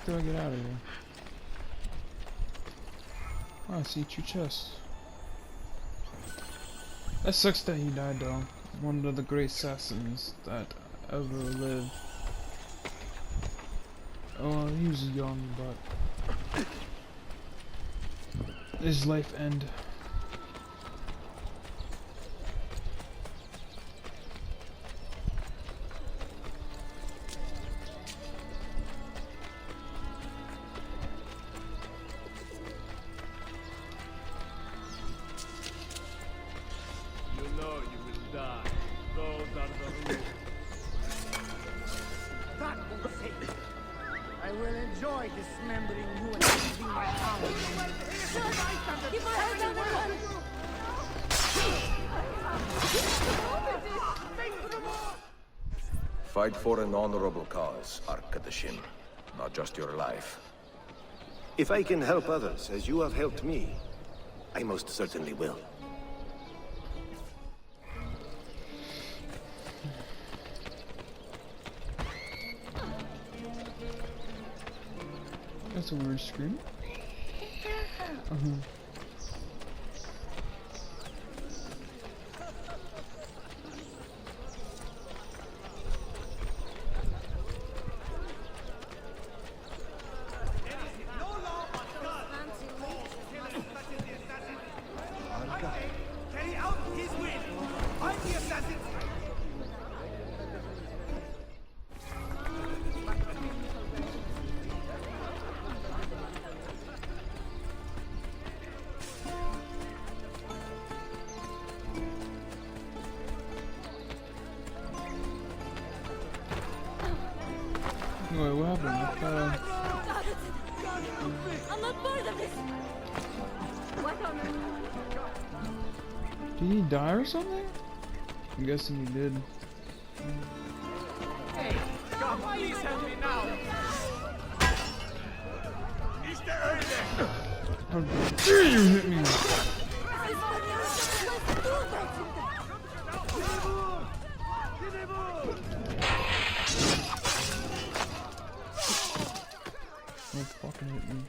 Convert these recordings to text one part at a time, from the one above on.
do I get out of here? Oh, I see 2 chests. That sucks that he died though. One of the great assassins that ever lived. Oh, he was young, but his life ended. I will enjoy dismembering you and leaving my power. Fight for an honorable cause, Arkadashim, not just your life. If I can help others as you have helped me, I most certainly will. That's a weird scream. Carry out his will. Find the assassins. Wait, what happened? I'm not part of this. What on earth? Did he die or something? I'm guessing he did. Hey, God, please help me now. Mr. Erde. How dare you hit me? Don't fucking hit me.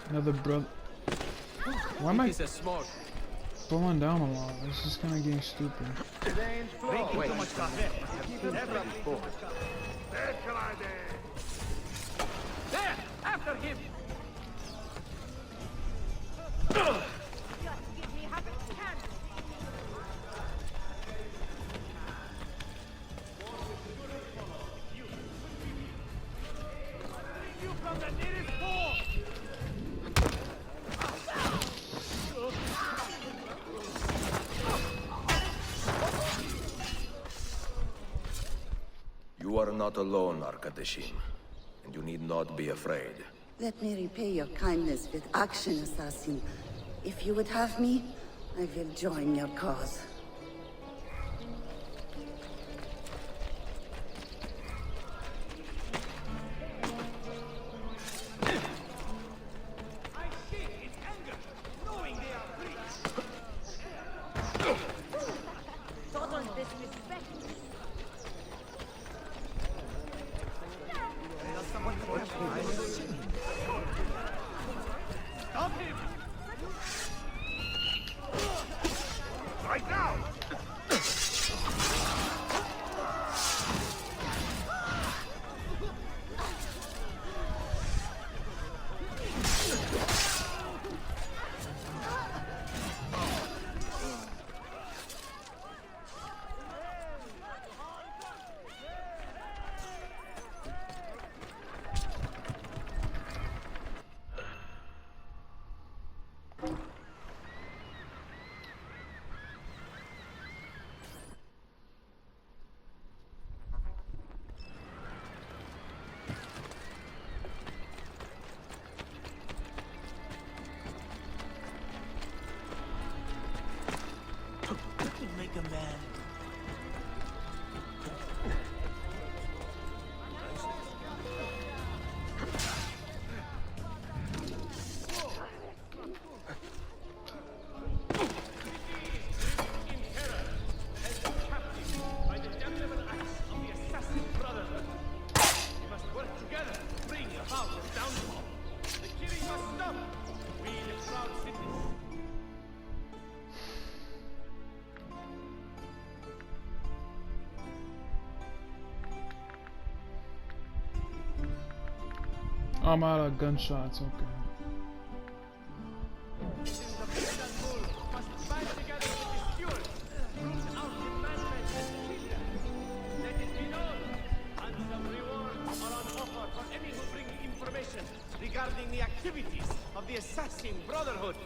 Another brother. Why am I falling down a lot? This is kind of getting stupid. Wait, too much coffee. There, after him. You from the nearest port. You are not alone, Arkadashim, and you need not be afraid. Let me repay your kindness with action, assassin. If you would have me, I will join your cause. Stop him! Right now! By the damnable acts of the assassin brotherhood. We must work together to bring about his downfall. The killing must stop. We, the proud citizens. I'm out of gunshots, okay. Must band together to destroy, root out the madmen and kill them. Let it be known, handsome rewards are on offer for any who bring information regarding the activities of the assassin brotherhood.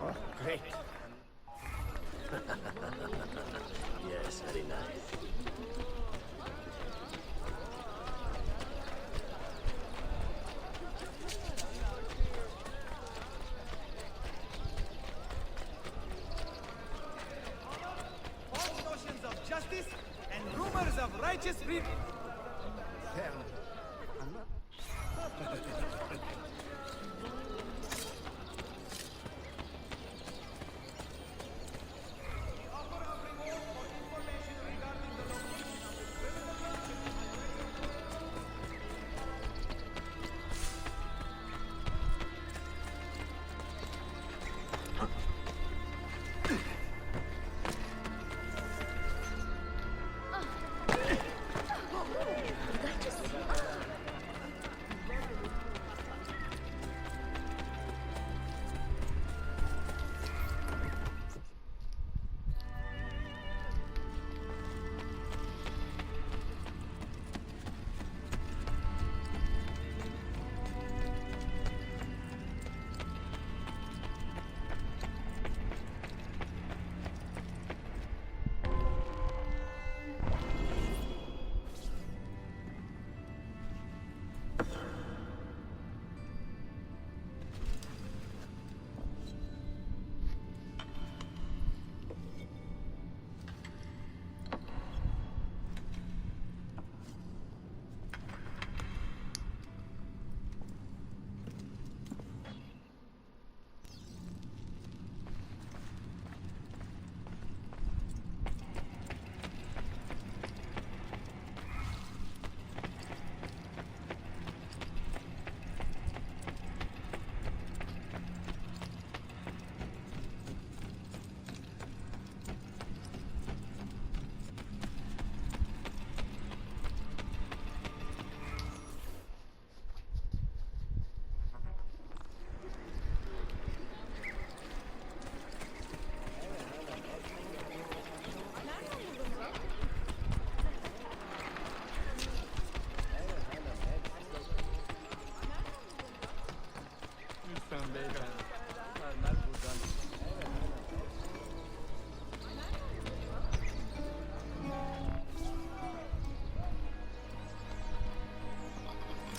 Oh, great. Yes, very nice. False notions of justice and rumors of righteous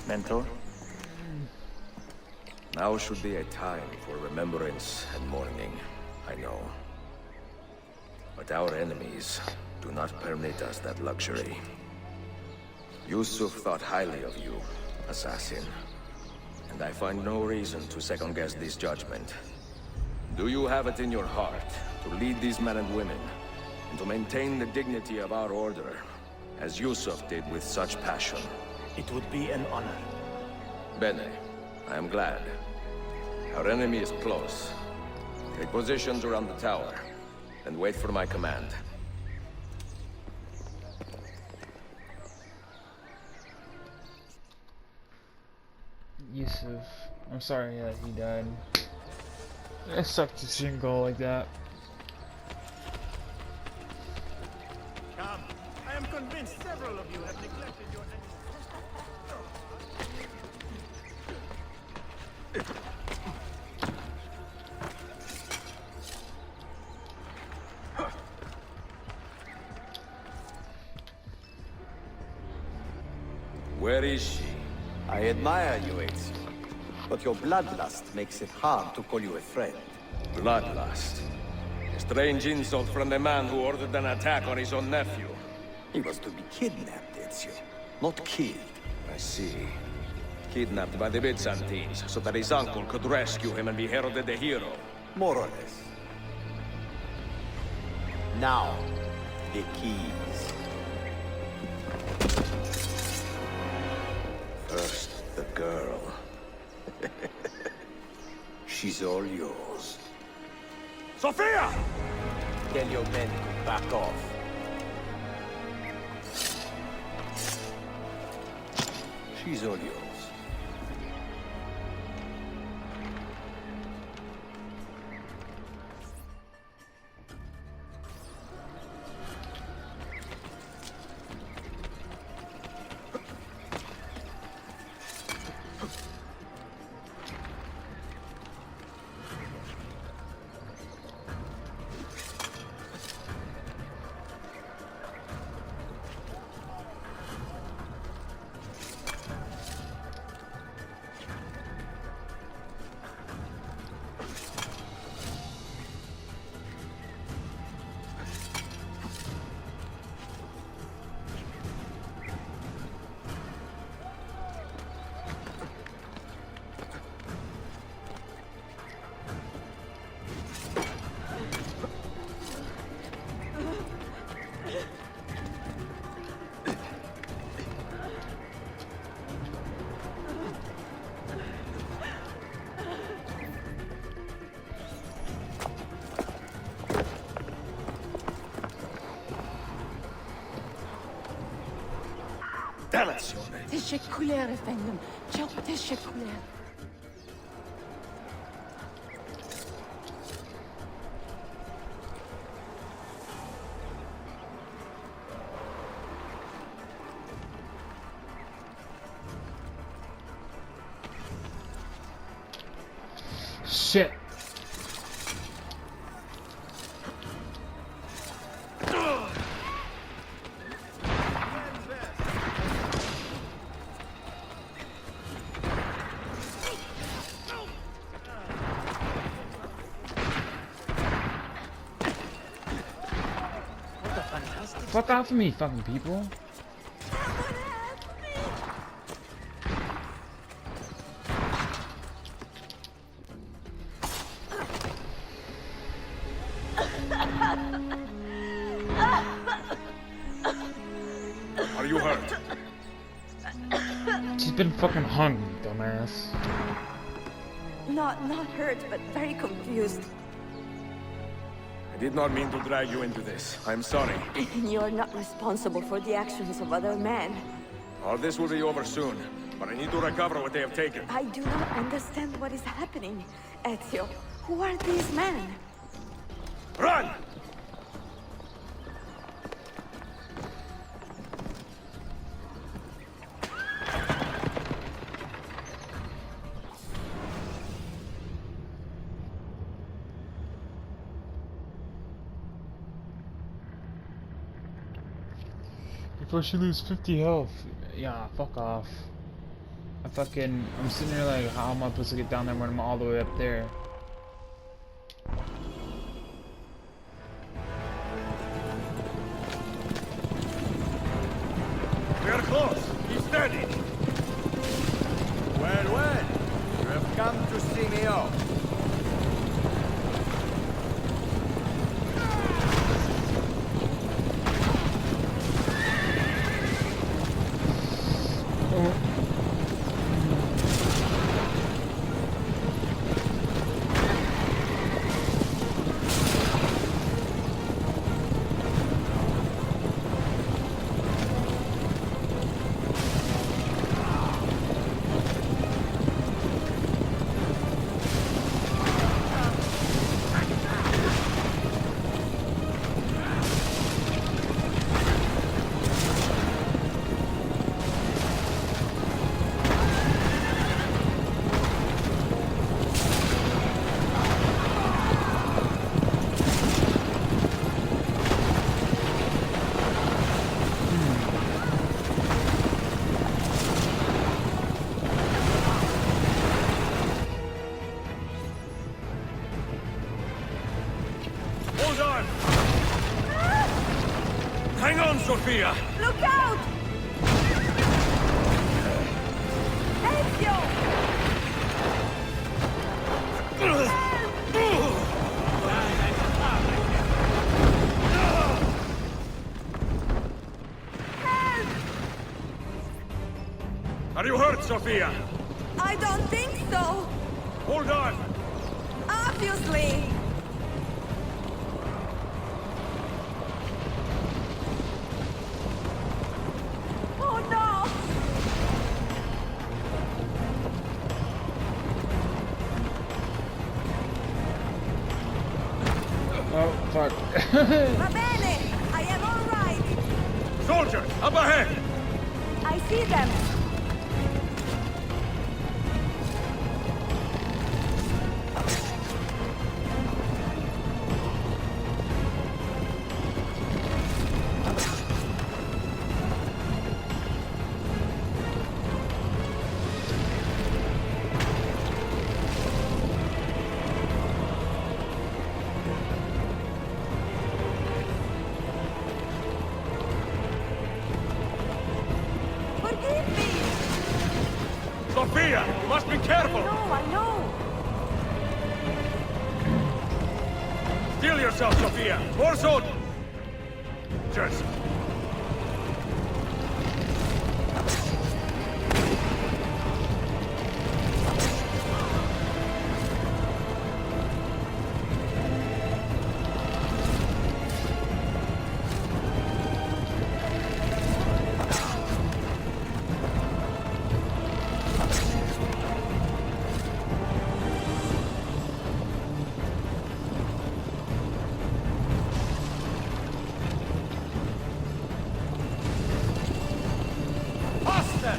Mentor? Now should be a time for remembrance and mourning, I know. But our enemies do not permit us that luxury. Yusuf thought highly of you, assassin. And I find no reason to second-guess this judgment. Do you have it in your heart to lead these men and women, and to maintain the dignity of our order, as Yusuf did with such passion? It would be an honor. Bene, I am glad. Our enemy is close. Take positions around the tower, and wait for my command. Yusuf. I'm sorry that he died. It sucked to see him go like that. Come. I am convinced several of you have neglected your Where is she? I admire you, Ezio, but your bloodlust makes it hard to call you a friend. Bloodlust. A strange insult from the man who ordered an attack on his own nephew. He was to be kidnapped, Ezio, not killed. I see. Kidnapped by the Byzantines, so that his uncle could rescue him and be heralded a hero. More or less. Now, the keys. First, the girl. She's all yours. Sophia! Tell your men to back off. She's all yours. Dannazione! تشكلير efendim. Çok teşekkürler. Shit. Fuck off of me, fucking people. Are you hurt? She's been fucking hung, dumbass. Not hurt, but very confused. I did not mean to drag you into this. I'm sorry. You're not responsible for the actions of other men. All this will be over soon, but I need to recover what they have taken. I do not understand what is happening, Ezio. Who are these men? Run! Before she loses 50 health. Yeah, fuck off. I'm sitting there like, how am I supposed to get down there when I'm all the way up there? We are close. Keep steady. Well, well. You have come to see me off. Hold on! Hang on, Sophia! Look out! Ezio! Are you hurt, Sophia? I don't think so. Hold on! Obviously. Oh no! Oh, fuck. Va bene. I am all right. Soldiers, up ahead! I see them! Forgive me. Sophia, you must be careful! No, I know! Steel yourself, Sophia! More soldiers! Faster!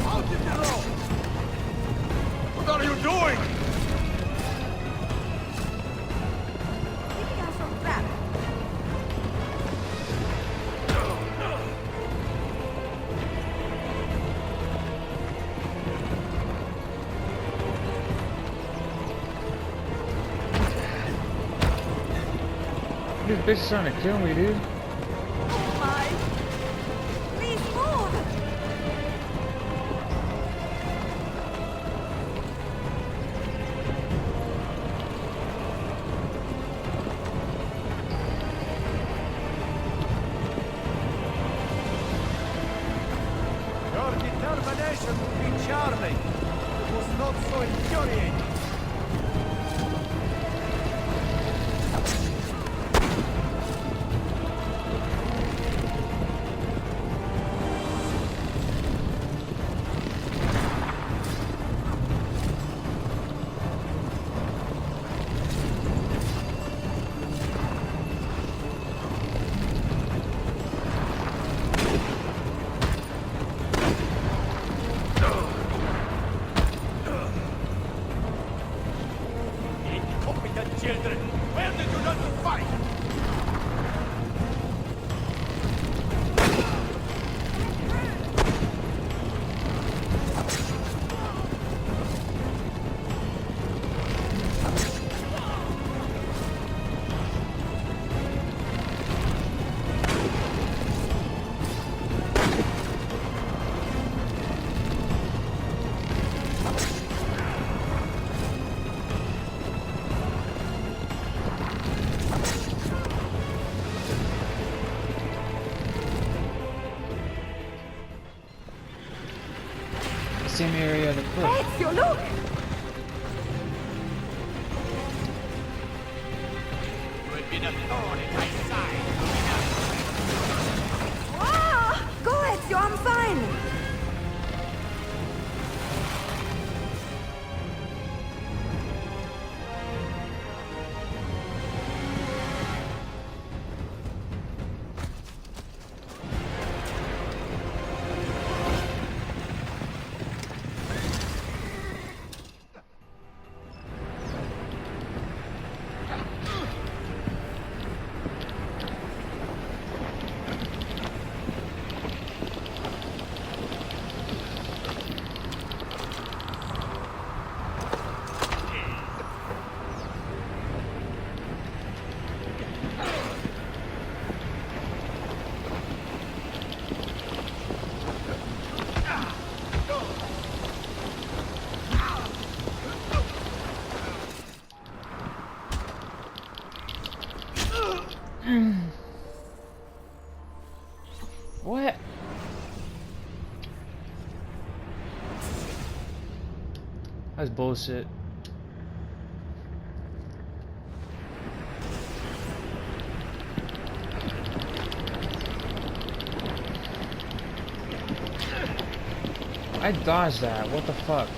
Out in the road! What are you doing? Keeping us on track. This bitch is trying to kill me, dude. Oh my. Please move. Your determination would be charming. It was not so infuriating. Incompetent children! Where did you learn to fight? Same area of the cliff. Ezio, look! You've been a thorn in my side. Ah! Go, Ezio, I'm fine. That's bullshit. I dodged that. What the fuck?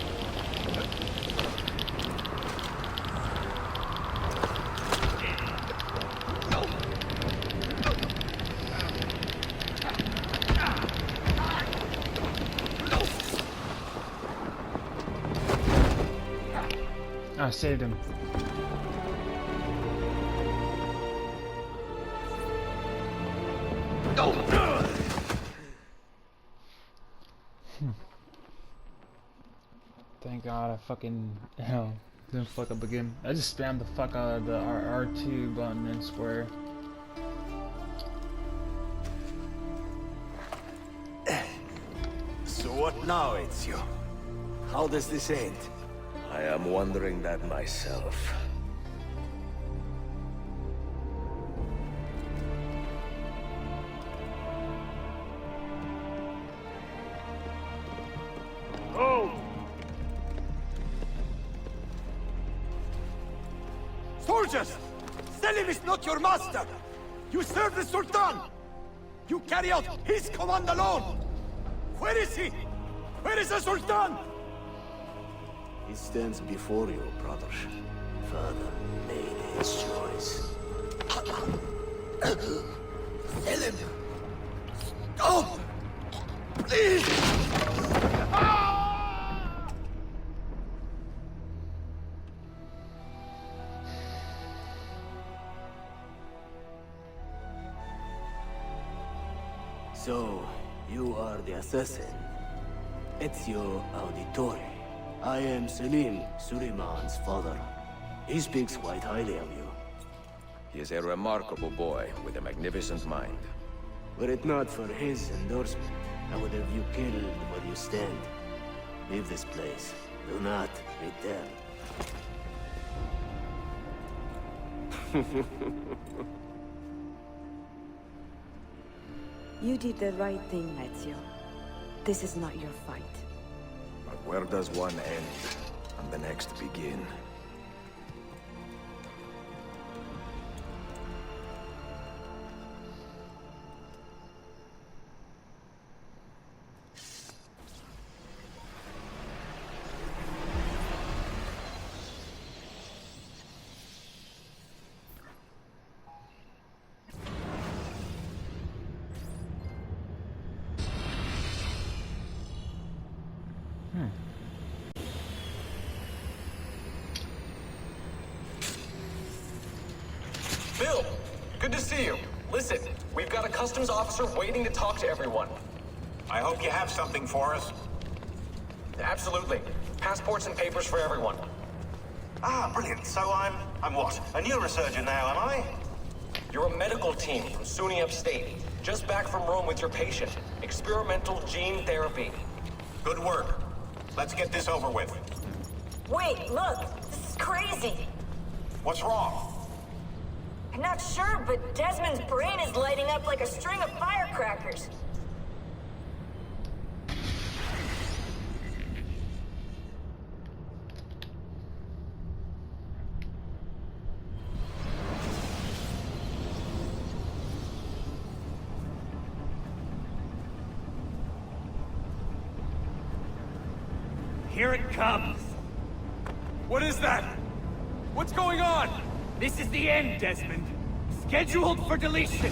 I saved him. Thank God I fucking didn't fuck up again. I just spammed the fuck out of the R2 button and square. So what now, Ezio? How does this end? I am wondering that myself. Oh! Soldiers! Selim is not your master! You serve the Sultan! You carry out his command alone! Where is he? Where is the Sultan? He stands before you, brother. Father made his choice. Selim! Stop! Please! So, you are the assassin. Ezio Auditore. I am Selim, Suleiman's father. He speaks quite highly of you. He is a remarkable boy with a magnificent mind. Were it not for his endorsement, I would have you killed where you stand. Leave this place. Do not return. You did the right thing, Ezio. This is not your fight. But where does one end and the next begin? Bill, good to see you. Listen, we've got a customs officer waiting to talk to everyone. I hope you have something for us. Absolutely. Passports and papers for everyone. Ah, brilliant. So I'm what? A neurosurgeon now, am I? You're a medical team from SUNY Upstate. Just back from Rome with your patient. Experimental gene therapy. Good work. Let's get this over with. Wait, look! This is crazy! What's wrong? I'm not sure, but Desmond's brain is lighting up like a string of firecrackers. Here it comes! What is that? What's going on? This is the end, Desmond. Scheduled for deletion.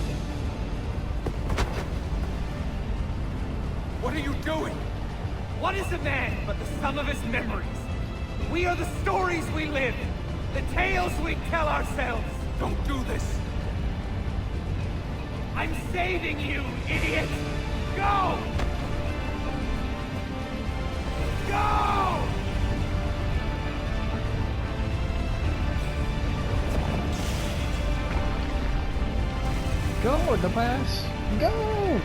What are you doing? What is a man but the sum of his memories? We are the stories we live, the tales we tell ourselves. Don't do this. I'm saving you, idiot! Go! Go! Go, dumbass! Go!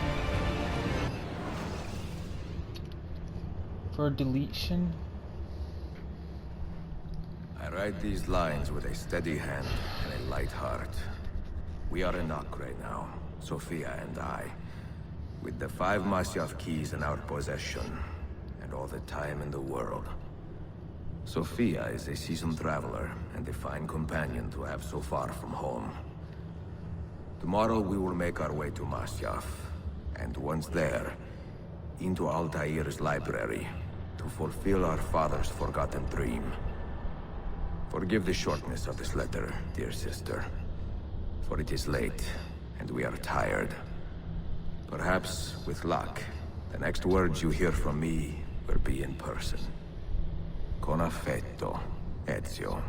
For deletion? I write these lines with a steady hand and a light heart. We are in Nock right now, Sophia and I, with the 5 Masyaf keys in our possession, and all the time in the world. Sophia is a seasoned traveler and a fine companion to have so far from home. Tomorrow we will make our way to Masyaf, and once there, into Altair's library, to fulfill our father's forgotten dream. Forgive the shortness of this letter, dear sister, for it is late, and we are tired. Perhaps, with luck, the next words you hear from me will be in person. Con affetto, Ezio.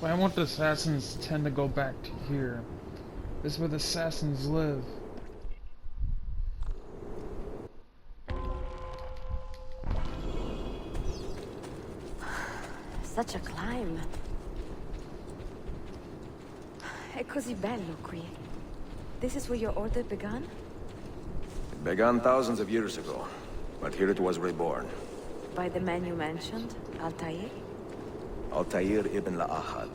Why won't the assassins tend to go back to here? This is where the assassins live. Such a climb. È così bello qui. This is where your order began? It began thousands of years ago, but here it was reborn. By the man you mentioned, Altair? Altair ibn Ahad.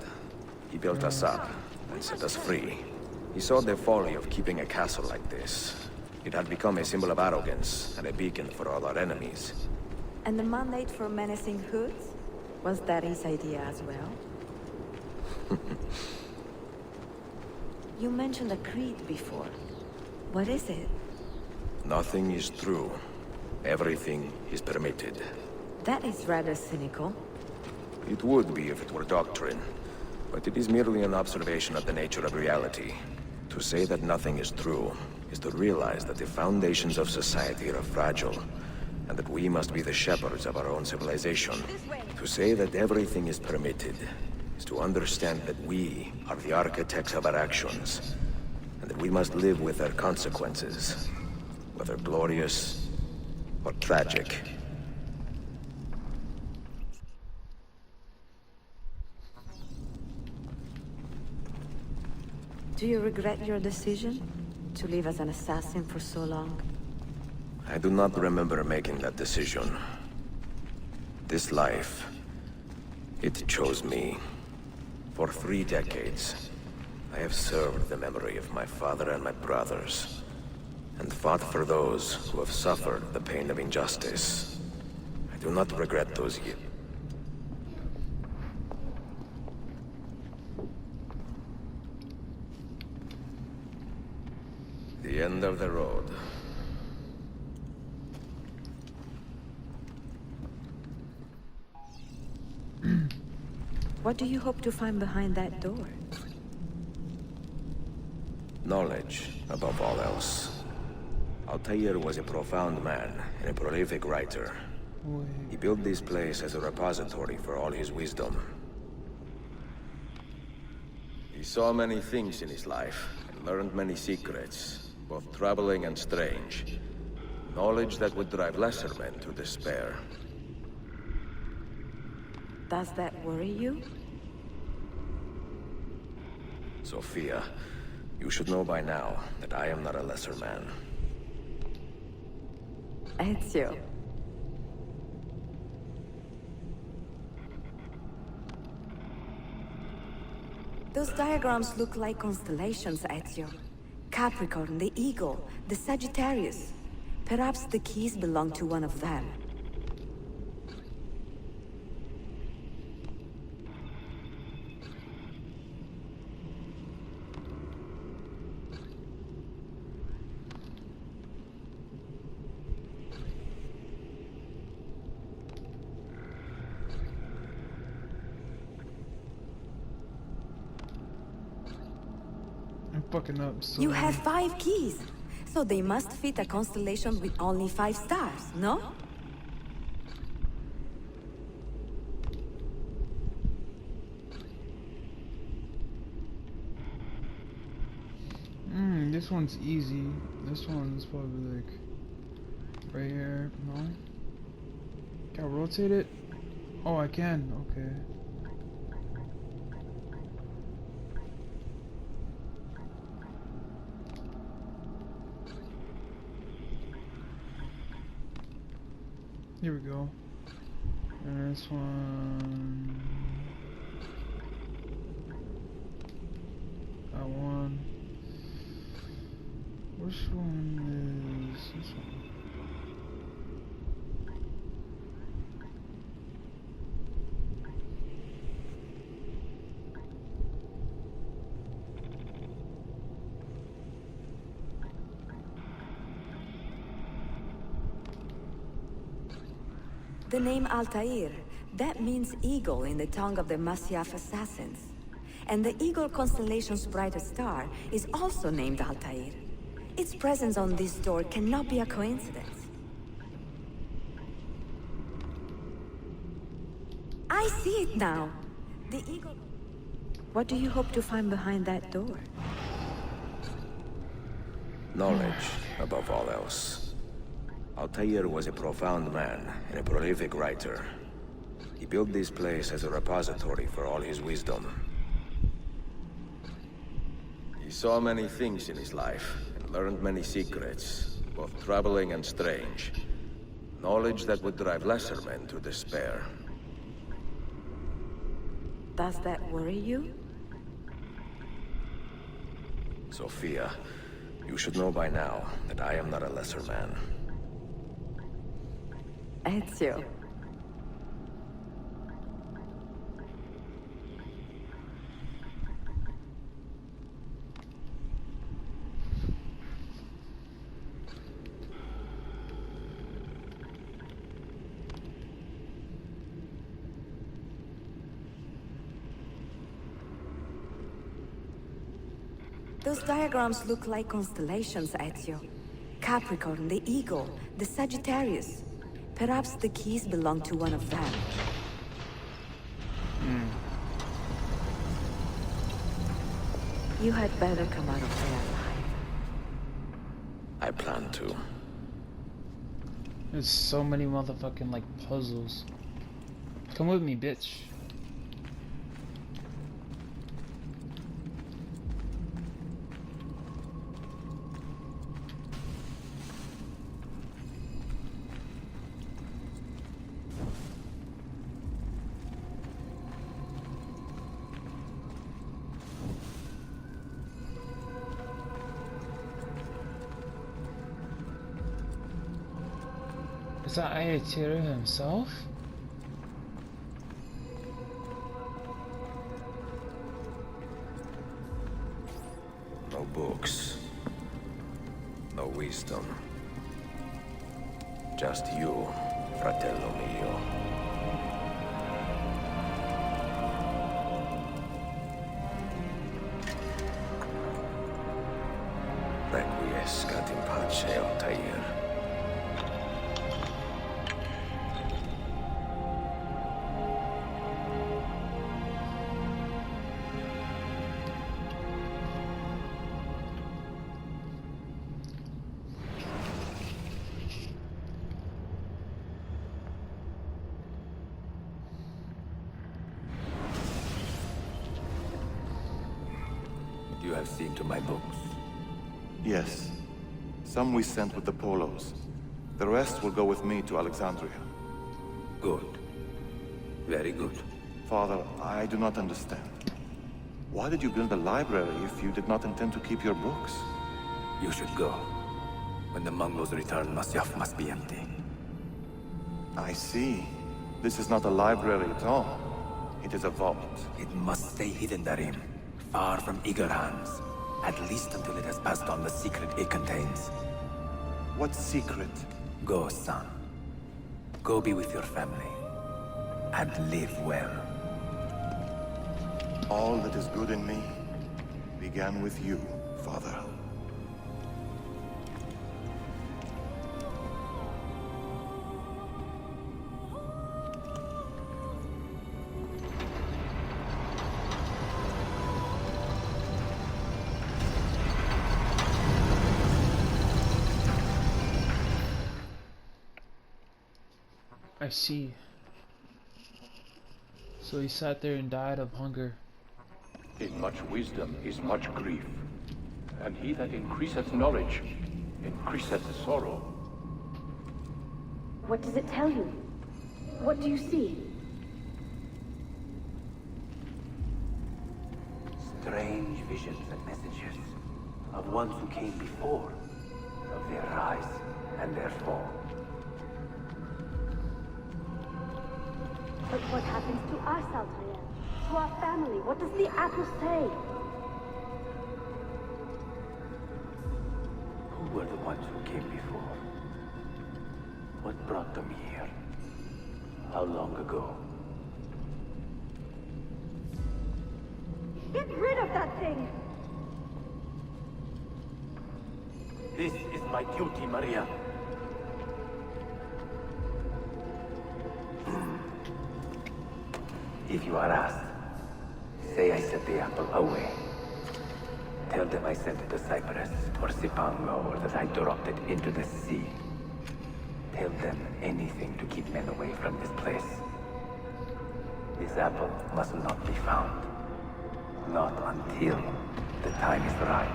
He built us up and set us free. He saw the folly of keeping a castle like this. It had become a symbol of arrogance and a beacon for all our enemies. And the mandate for menacing hoods? Was that his idea as well? You mentioned a creed before. What is it? Nothing is true. Everything is permitted. That is rather cynical. It would be if it were doctrine, but it is merely an observation of the nature of reality. To say that nothing is true is to realize that the foundations of society are fragile, and that we must be the shepherds of our own civilization. To say that everything is permitted is to understand that we are the architects of our actions, and that we must live with their consequences, whether glorious or tragic. Do you regret your decision to live as an assassin for so long? I do not remember making that decision. This life, it chose me. For 3 decades, I have served the memory of my father and my brothers, and fought for those who have suffered the pain of injustice. I do not regret those years. The end of the road. What do you hope to find behind that door? Knowledge, above all else. Altair was a profound man and a prolific writer. He built this place as a repository for all his wisdom. He saw many things in his life and learned many secrets, both troubling and strange. Knowledge that would drive lesser men to despair. Does that worry you? Sophia, you should know by now that I am not a lesser man. Ezio. Those diagrams look like constellations, Ezio. Capricorn, the Eagle, the Sagittarius. Perhaps the keys belong to one of them. I'm fucking up so You have 5 keys, so they must fit a constellation with only 5 stars, no? This one's easy. This one's probably like right here. No? Can I rotate it? Oh, I can. Okay. Here we go. And this one. That one. Which one is this one? The name Altair, that means eagle in the tongue of the Masyaf assassins. And the eagle constellation's brightest star is also named Altair. Its presence on this door cannot be a coincidence. I see it now. The eagle... What do you hope to find behind that door? Knowledge, above all else. Altair was a profound man and a prolific writer. He built this place as a repository for all his wisdom. He saw many things in his life and learned many secrets, both troubling and strange. Knowledge that would drive lesser men to despair. Does that worry you? Sophia, you should know by now that I am not a lesser man. Ezio. Those diagrams look like constellations, Ezio. Capricorn, the Eagle, the Sagittarius. Perhaps the keys belong to one of them. You had better come out of there alive. I plan to. There's so many motherfucking like puzzles. Come with me, bitch. Is that Ayatira himself? No books. No wisdom. Just you, fratello mio. Requiescat in pace, Altair. You have seen to my books. Yes. Some we sent with the Polos. The rest will go with me to Alexandria. Good. Very good. Father, I do not understand. Why did you build a library if you did not intend to keep your books? You should go. When the Mongols return, Masyaf must be empty. I see. This is not a library at all. It is a vault. It must stay hidden, Darim. Far from eager hands. At least until it has passed on the secret it contains. What secret? Go, son. Go be with your family. And live well. All that is good in me began with you, Father. I see. So he sat there and died of hunger. In much wisdom is much grief, and he that increaseth knowledge increaseth sorrow. What does it tell you? What do you see? Strange visions and messages of ones who came before, of their rise and their fall. But what happens to us, Altair? To our family? What does the apple say? Who were the ones who came before? What brought them here? How long ago? Get rid of that thing! This is my duty, Maria. If you are asked, say I sent the apple away. Tell them I sent it to Cyprus or Cipango, or that I dropped it into the sea. Tell them anything to keep men away from this place. This apple must not be found. Not until the time is right.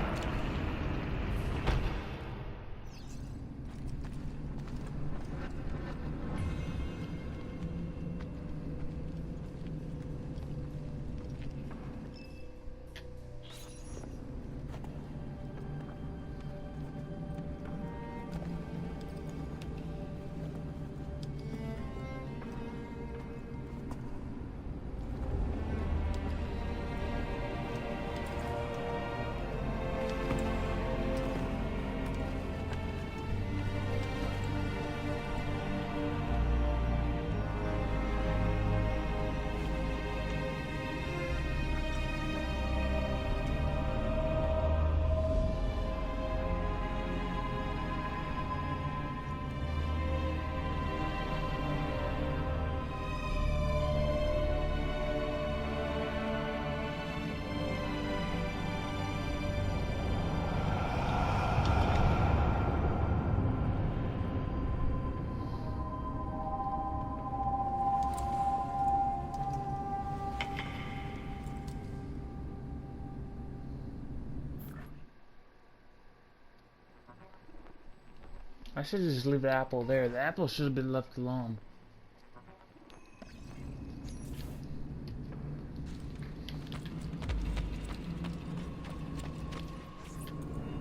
I should just leave the apple there. The apple should have been left alone.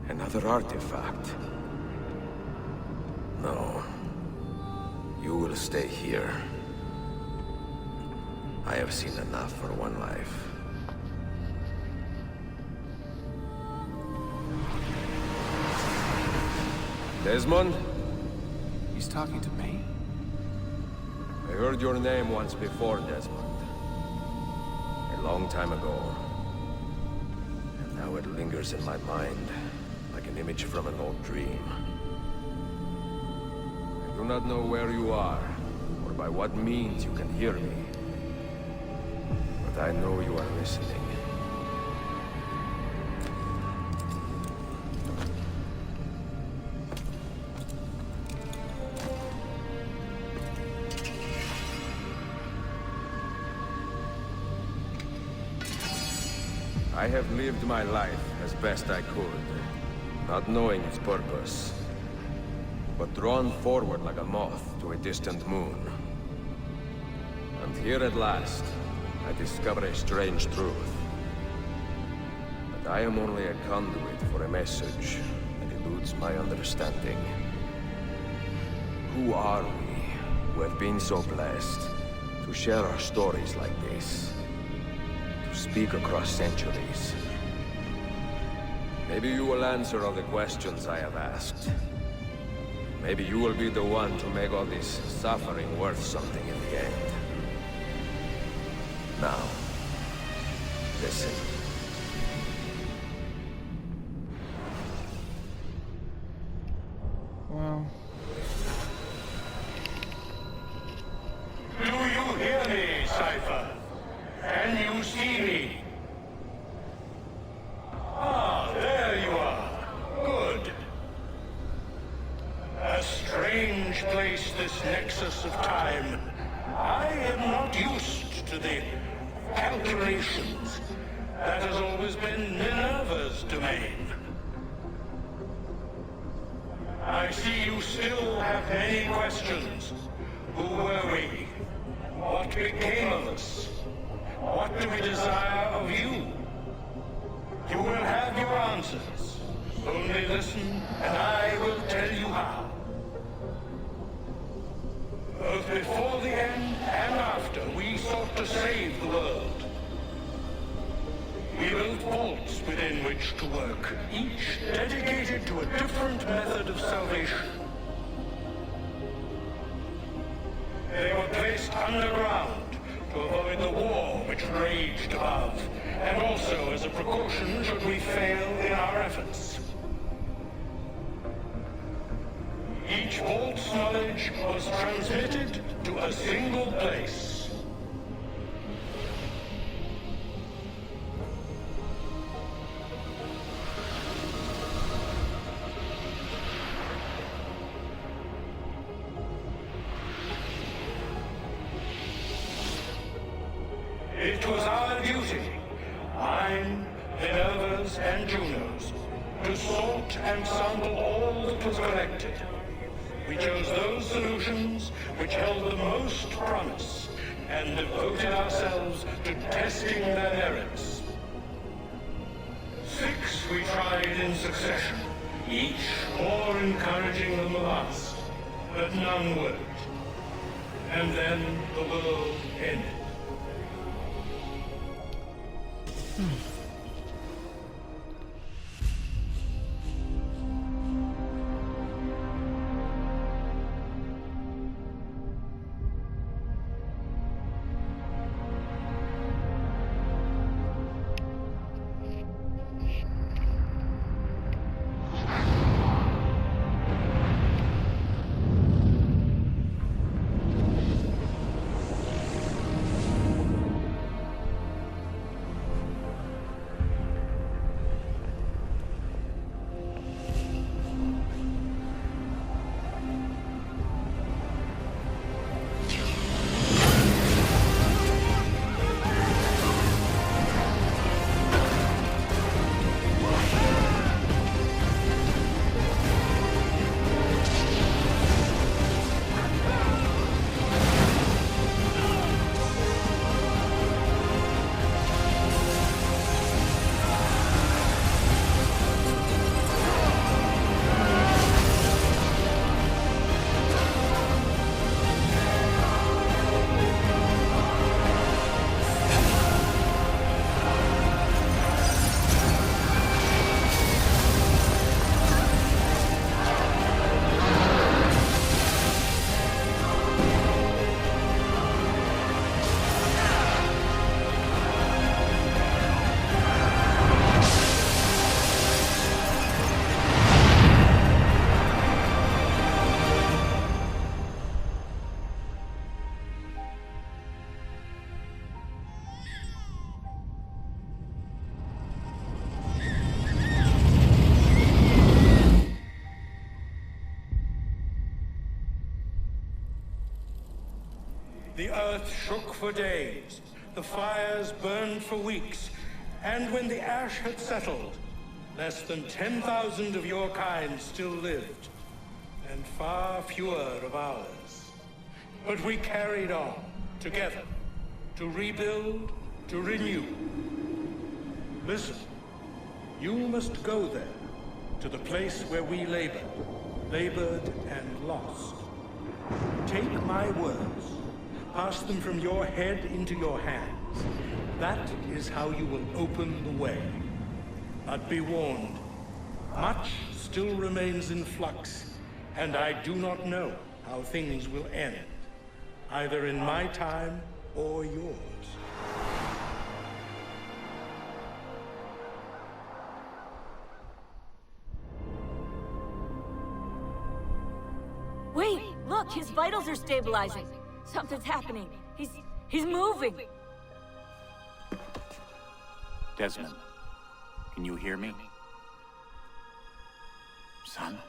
Another artifact. No. You will stay here. I have seen enough for one life. Desmond? He's talking to me? I heard your name once before, Desmond. A long time ago. And now it lingers in my mind, like an image from an old dream. I do not know where you are, or by what means you can hear me. But I know you are listening. I have lived my life as best I could, not knowing its purpose, but drawn forward like a moth to a distant moon. And here at last, I discover a strange truth. That I am only a conduit for a message that eludes my understanding. Who are we, who have been so blessed, to share our stories like this? Speak across centuries. Maybe you will answer all the questions I have asked. Maybe you will be the one to make all this suffering worth something in the end. Now, listen. Wow. Do you hear me, Cypher? Can you see me? Ah, there you are. Good. A strange place, this nexus of time. I am not used to the calculations. That has always been Minerva's domain. I I see you still have many questions. Who were we? What became of us? What do we desire of you? You will have your answers. Only listen, and I will tell you how. Both before the end and after, we sought to save the world. We built vaults within which to work, each dedicated to a different method of salvation. They were placed underground to avoid the war which raged above, and also as a precaution should we fail in our efforts. Each vault's knowledge was transmitted to a single place. It was our duty, mine, Minerva's, and Juno's, to sort and sample all that was collected. We chose those solutions which held the most promise, and devoted ourselves to testing their merits. 6 we tried in succession, each more encouraging than the last, but none worked. And then the world ended. The earth shook for days, the fires burned for weeks, and when the ash had settled, less than 10,000 of your kind still lived, and far fewer of ours. But we carried on, together, to rebuild, to renew. Listen, you must go there, to the place where we labored and lost. Take my words. Pass them from your head into your hands. That is how you will open the way. But be warned, much still remains in flux, and I do not know how things will end, either in my time or yours. Wait, look, his vitals are stabilizing. Something's happening. He's moving. Desmond, can you hear me? Son?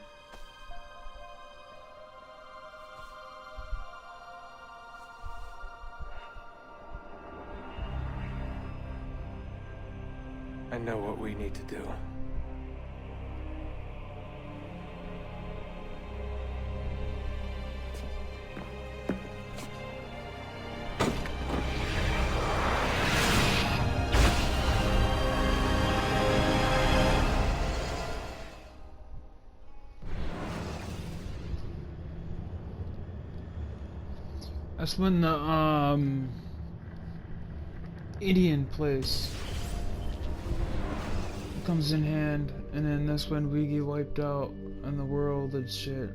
I know what we need to do. That's when the Indian place comes in hand, and then that's when we get wiped out and the world and shit.